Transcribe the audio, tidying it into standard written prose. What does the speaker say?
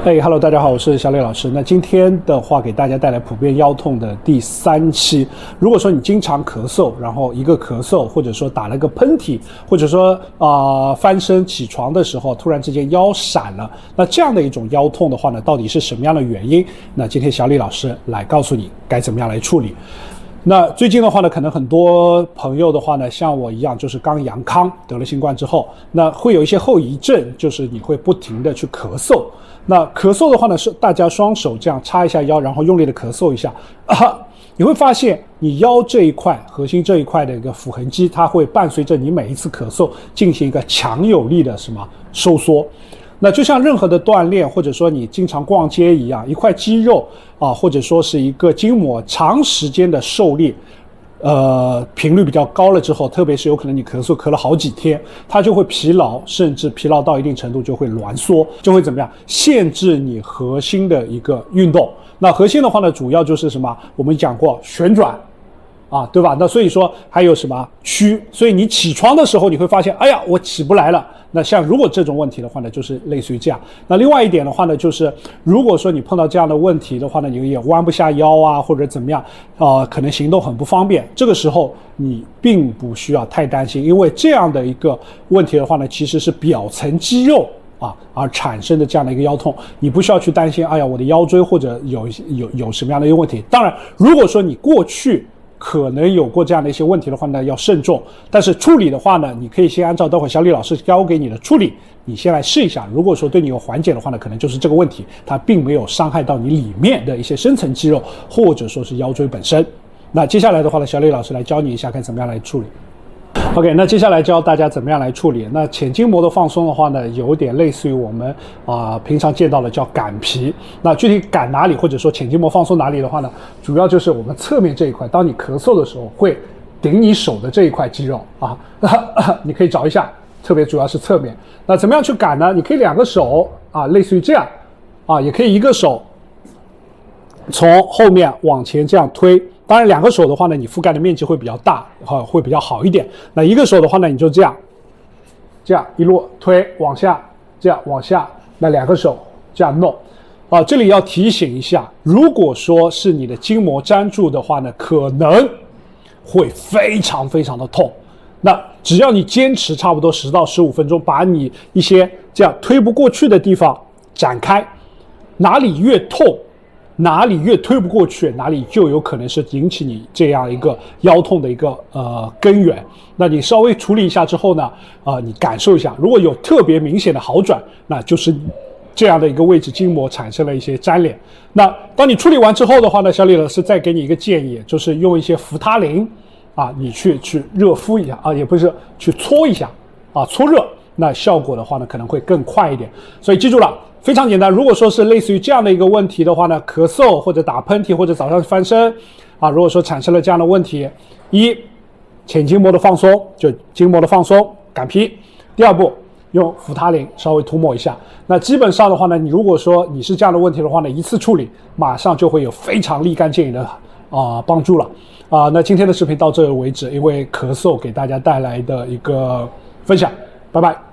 嘿，Hello， 大家好，我是小李老师。那今天的话，给大家带来普遍腰痛的第3期。如果说你经常咳嗽，然后一个咳嗽，或者说打了个喷嚏，或者说翻身起床的时候突然之间腰闪了，那这样的一种腰痛的话呢，到底是什么样的原因？那今天小李老师来告诉你该怎么样来处理。那最近的话呢，可能很多朋友的话呢，像我一样，就是刚阳康得了新冠之后，那会有一些后遗症，就是你会不停的去咳嗽。那咳嗽的话呢，是大家双手这样插一下腰，然后用力的咳嗽一下，你会发现你腰这一块、核心这一块的一个腹横肌，它会伴随着你每一次咳嗽进行一个强有力的收缩。那就像任何的锻炼，或者说你经常逛街一样，一块肌肉或者说是一个筋膜长时间的受力，频率比较高了之后，特别是有可能你咳嗽咳了好几天，它就会疲劳，甚至疲劳到一定程度就会挛缩，就会怎么样？限制你核心的一个运动。那核心的话呢，主要就是什么？我们讲过旋转。对吧？那所以说还有什么屈？所以你起床的时候，你会发现，哎呀，我起不来了。那像如果这种问题的话呢，就是类似于这样。那另外一点的话呢，就是如果说你碰到这样的问题的话呢，你也弯不下腰或者怎么样，可能行动很不方便。这个时候你并不需要太担心，因为这样的一个问题的话呢，其实是表层肌肉而产生的这样的一个腰痛，你不需要去担心，哎呀，我的腰椎或者有什么样的一个问题。当然，如果说你过去可能有过这样的一些问题的话呢，要慎重。但是处理的话呢，你可以先按照待会小李老师教给你的处理，你先来试一下。如果说对你有缓解的话呢，可能就是这个问题，它并没有伤害到你里面的一些深层肌肉，或者说是腰椎本身。那接下来的话呢，小李老师来教你一下该怎么样来处理。OK， 那接下来教大家怎么样来处理。那前筋膜的放松的话呢，有点类似于我们平常见到的叫擀皮。那具体擀哪里，或者说前筋膜放松哪里的话呢，主要就是我们侧面这一块，当你咳嗽的时候会顶你手的这一块肌肉你可以找一下，特别主要是侧面。那怎么样去擀呢？你可以2个手类似于这样也可以一个手从后面往前这样推。当然2个手的话呢，你覆盖的面积会比较大，会比较好一点。那一个手的话呢，你就这样一路推往下，这样往下，那2个手这样弄。这里要提醒一下，如果说是你的筋膜粘住的话呢，可能会非常非常的痛。那只要你坚持差不多10到15分钟，把你一些这样推不过去的地方展开，哪里越痛，哪里越推不过去，哪里就有可能是引起你这样一个腰痛的一个根源。那你稍微处理一下之后呢，你感受一下，如果有特别明显的好转，那就是这样的一个位置筋膜产生了一些粘连。那当你处理完之后的话呢，小李老师再给你一个建议，就是用一些扶他林你去热敷一下也不是去搓一下搓热，那效果的话呢可能会更快一点。所以记住了，非常简单。如果说是类似于这样的一个问题的话呢，咳嗽或者打喷嚏或者早上翻身如果说产生了这样的问题，前筋膜的放松，就筋膜的放松擀皮。第2步，用扶他林稍微涂抹一下。那基本上的话呢，你如果说你是这样的问题的话呢，一次处理马上就会有非常立竿见影的帮助了那今天的视频到这为止，因为咳嗽给大家带来的一个分享，拜拜。